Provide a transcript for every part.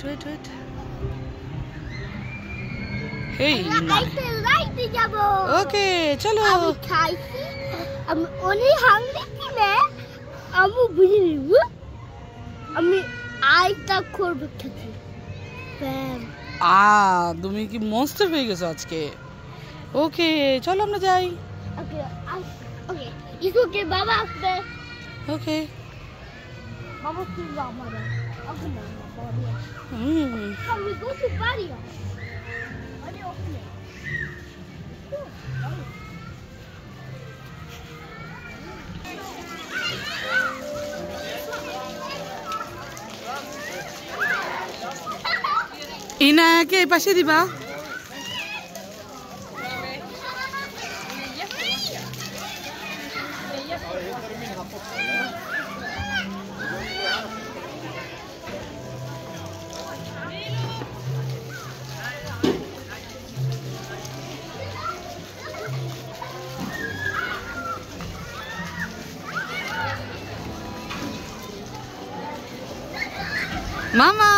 wait. Hey, okay, chalo. I'm only hungry today. I'm busy. I tak korbo kheti. তুমি কি monster হয়ে গেছো আজকে? ওকে, চলো আমরা যাই। Okay. It's okay, Baba. Okay. Baba, please, Mama. Okay, Mama. Can we go to Paria? ইনাকে এই পাশে দিবা। মামা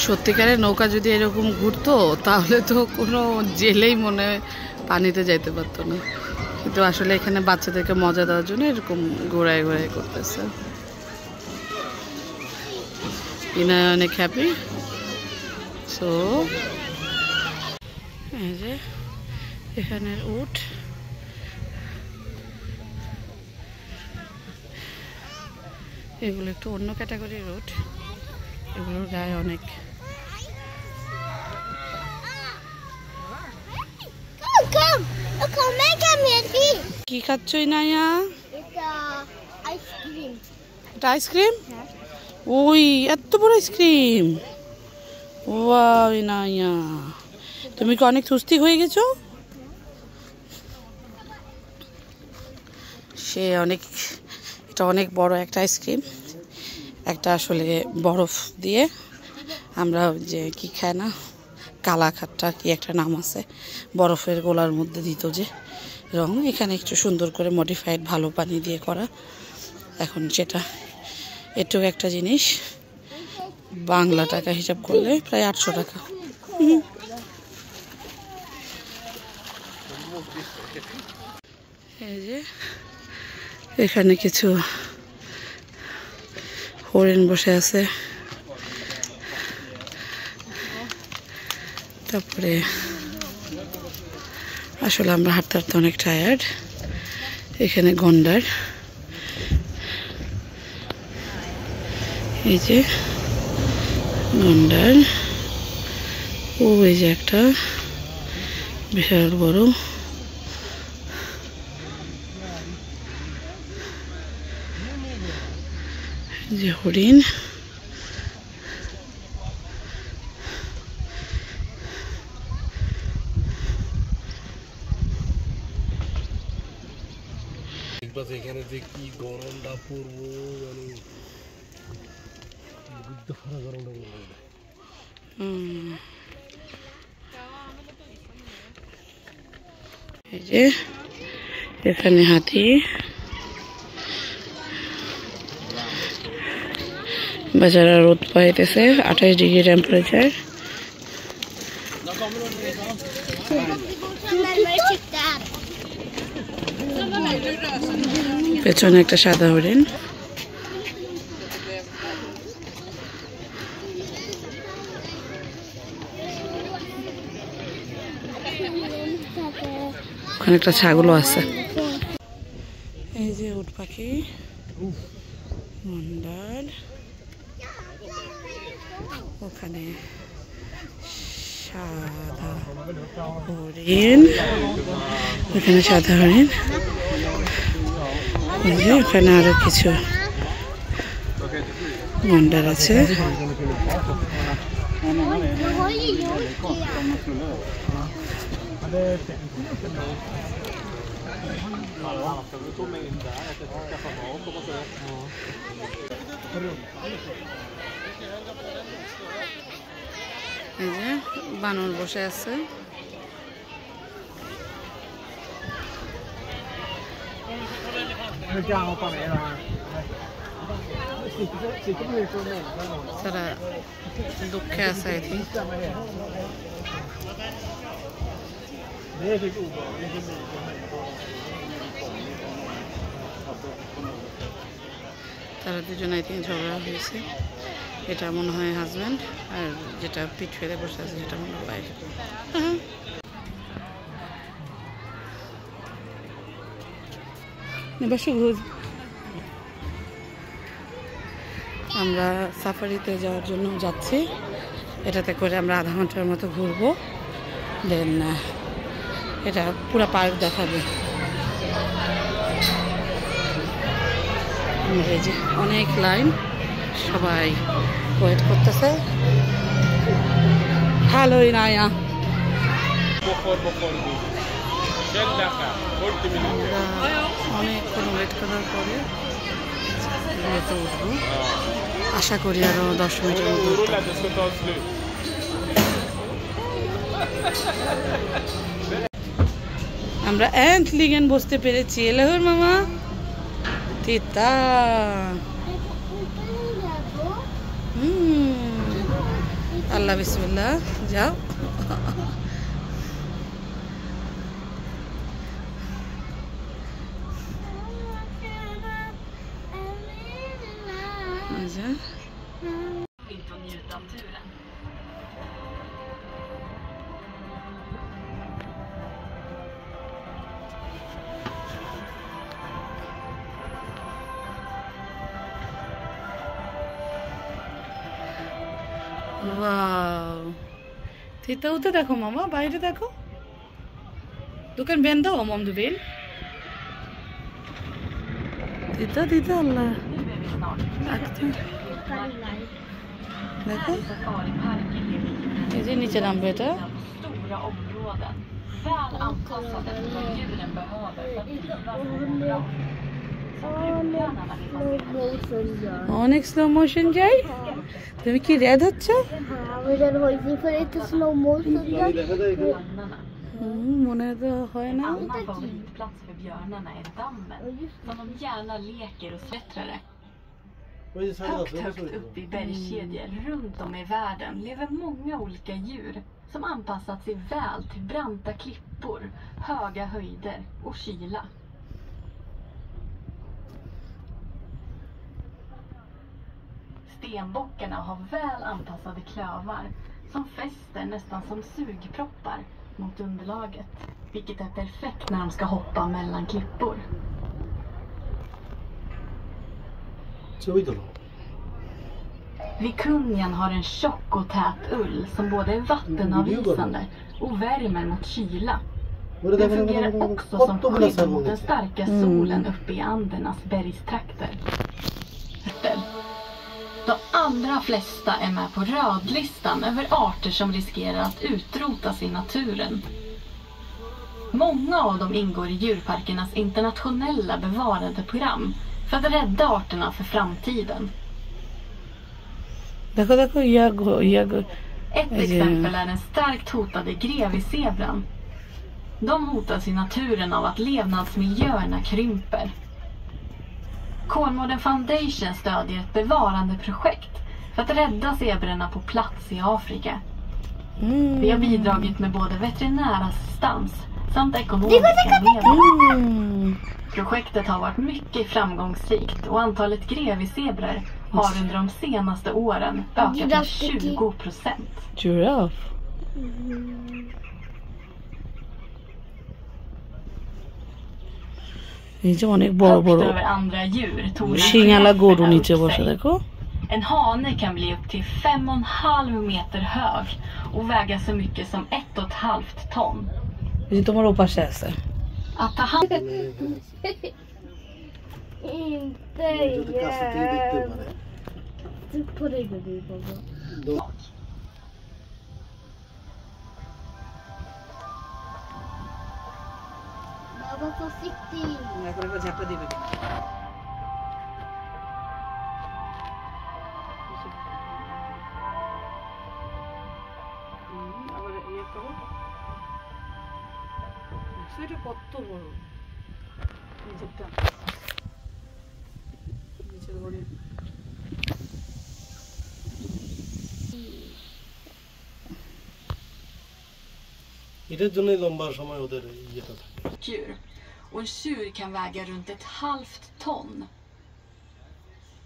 সত্যিকারের নৌকা যদি এরকম ঘুরতো তাহলে তো কোনো জেলেই মনে পানিতে যাইতে পারতো না, কিন্তু আসলে এখানে বাচ্চাদেরকে মজা দেওয়ার জন্য এরকম ঘোরায় করতেছে। ইনা অনেক হ্যাপি। সো এই যে এখানের উট, এগুলো একটু অন্য ক্যাটাগরির উট, এগুলোর গায়ে অনেক কি খাচ্ছ ইনায়া? এটা আইসক্রিম? ওই এত বড় আইসক্রিম! ওয়াও ইনায়া, তুমি কি অনেক সুস্থি হয়ে গেছো? সে অনেক, এটা অনেক বড় একটা আইসক্রিম, একটা আসলে বরফ দিয়ে আমরা যে কি খায় না, কালাখাট্টা কি একটা নাম আছে, বরফের গোলার মধ্যে দিত যে রং, এখানে একটু সুন্দর করে মডিফাইড ভালো পানি দিয়ে করা। এখন সেটা এটুকু একটা জিনিস বাংলা টাকা হিসাব করলে প্রায় 800 টাকা। এই যে এখানে কিছু হরিণ বসে আছে, তারপরে আসলে আমরা হাঁটতে হাঁটতে অনেক টায়ার্ড। এখানে গন্ডার, এই যে গন্ডার, ও এই যে একটা বিশাল বড় যে হরিণ, এখানে যে কি গরমটা পড়বো, গরমটা এই যে এখানে হাতি, বেচারা রোদ পাইতেছে, 28 ডিগ্রি টেম্পারেচার। পেছনে একটা সাদা হরিণ, ওখানে একটা ছাগলও আছে। এই যে উট পাখি, গন্ডার, ওখানে সাদা হরিণ, ওখানে সাদা হরিণ, ওখানে আরো কিছু গন্ডার আছে। এই যে বানর বসে আছে। তারা দুঃখে আছে আই থিঙ্ক। তারা দুজন আই থিঙ্ক ঝগড়া হয়েছে। এটা মনে হয় হাজব্যান্ড, আর যেটা পিঠ ফেলে বসে আছে সেটা মনে হয় ওয়াইফ। আমরা সাফারিতে যাওয়ার জন্য যাচ্ছি। এটাতে করে আমরা আধা ঘন্টার মতো ঘুরবো, দেন এটা পুরো পার্ক দেখাবে। এই যে অনেক লাইন, সবাই ওয়েট করতেছে। হ্যালো ইনায়া, অনেকক্ষণ ওয়েট করার পরে উঠবো। আশা করি আরো 10 মিনিটের মধ্যে। আমরা এন্টলিগেন বসতে পেরেছি। এলাহর মামা তিতা। আল্লাহ বিসমিল্লাহ, যাও। Wow. Titta ute দেখো মামা, বাইরে দেখো। Du kan vända om du vill. Titta, titta alla. Akta. দেখো এই যে নিচে নামবে এটা। অনেক স্লো মোশন যাই। তুমি কি রেড হচ্ছ? মনে তো হয় না। Högt upp i bergskedjor runt om i världen lever många olika djur som anpassat sig väl till branta klippor, höga höjder och kyla. Stenbockarna har väl anpassade klövar som fäster nästan som sugproppar mot underlaget, vilket är perfekt när de ska hoppa mellan klippor. Vikunjan har en tjock och tät ull som både är vattenavvisande och värmer mot kyla. Den fungerar också som skydd mot den starka solen uppe i Andernas bergstrakter. De allra flesta är med på rödlistan över arter som riskerar att utrotas i naturen. Många av dem ingår i djurparkernas internationella bevarandeprogram för att rädda arterna för framtiden. Ett exempel är den starkt hotade greviszebran. De hotas i naturen av att levnadsmiljöerna krymper. Kolmården Foundation stödjer ett bevarandeprojekt för att rädda zebrorna på plats i Afrika. Vi har bidragit med både veterinärassistans samt ekonomiska medel. Projektet har varit mycket framgångsrikt och antalet grevizebror har under de senaste åren ökat med 20%. Giraff. এই যে অনেক বড় বড় শিঙালা গরু নিচে বসে দেখো। En hane kan bli upp till 5,5 meter hög och väga så mycket som 1,5 ton. এই যে তোমার ওপাশে আছে। Att ta hand Inte igen. Du Put it in the bubble. Baba försiktig. Jag kommer att zappa det. আবার ইয়ে করো সেটা কত বড় নিচেরটা নিচের ঘরে এটার জন্যই লম্বা সময় ওদের ইয়েটা থাকে Djur. Och en tjur kan väga runt 1/2 ton.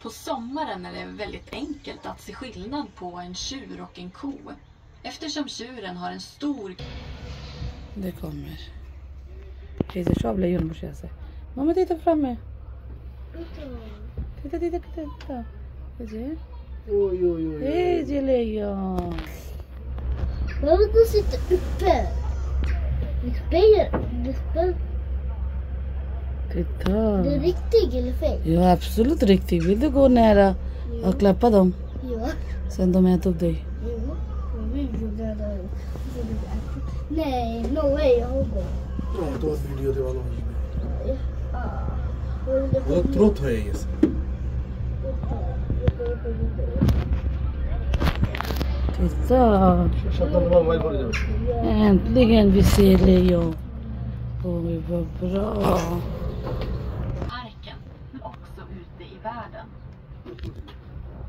På sommaren är det väldigt enkelt att se skillnad på en tjur och en ko. Eftersom tjuren har en stor... Det kommer. Det är så lejon borde jag säga. Mamma titta framme. Titta. Det oj oj oj är lejon. Behöver du sitta uppe? Det spelar. Titta. Det är riktigt eller fel? Ja, absolut riktigt. Vill du gå nära och klappa dem? Ja. Sen de äter upp dig. Nej, no way, jag går. তোমার ভিডিওতে ভালো আসবে ও truth হয়ে গেছে Titta. সাবধান তোমার mobile পড়ে যাবে Äntligen vi ser lejon. Oj, vad bra. Parken, men också ute i världen.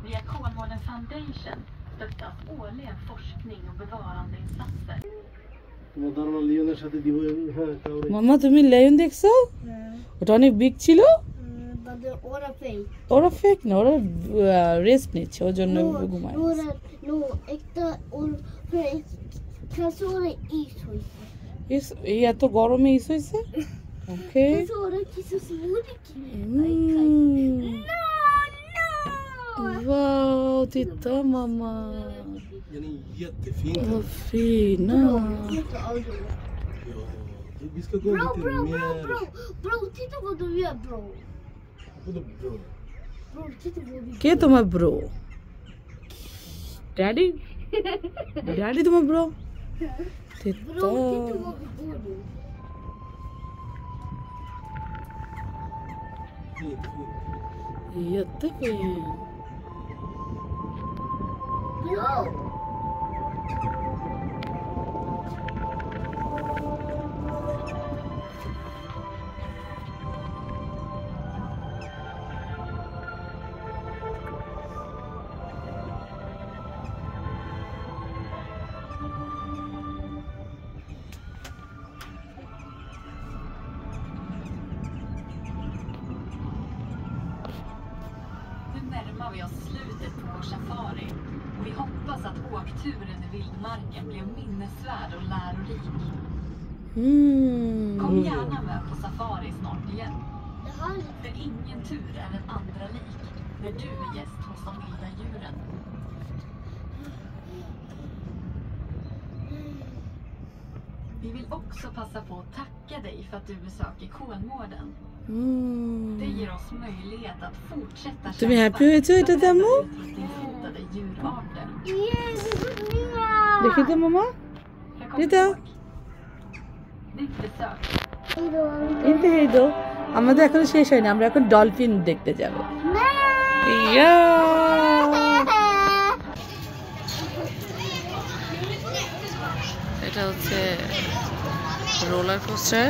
Via Kolmården Foundation stöttas årligen forskning och bevarandeinsatser. তোমার ধারণা লিওনের সাথে দিব হ্যাঁ কাউরে Mamma, তুমি lejon দেখছো? ওটা অনেক বিগ ছিল? But ওরা fel. ওরা ফেক না, ওরা রেস্ট নিচ্ছে ওর জন্য ঘুমায়। No, äkta kanske var det is hos. এই এত গরমে ইস হয়েছে? ওকে। Kanske var det så svårt. Wow, titta mamma. Den är jättefin Vad fina. ja vi ska gå lite mer Bro, titta vad du gör bro. Vadå bro Bro, titta vad du কে তোমার bro? Daddy? Daddy তোমার bro? Titta. Bro, titta vad du bor nu. fint Jättefin. Bro. Nu närmar vi oss slutet på vår safari och vi hoppas att åkturen i vildmarken blev minnesvärd och lärorik. Kom gärna med på safari snart igen. Det här För ingen tur är den andra lik när du är gäst hos de vilda djuren. Vi vill också passa på att tacka dig för att du besöker Kolmården. Det ger oss möjlighet att fortsätta তুমি happy হয়েছো এটা Damu? utrotningshotade djurarter. দেখি তো মামা। För kom Titta. ihåg, ditt besök inte hej då. আমাদের এখনো শেষ হয়নি, আমরা এখন ডলফিন দেখতে যাব। ইয়া! এটা হচ্ছে রোলার কোস্টার।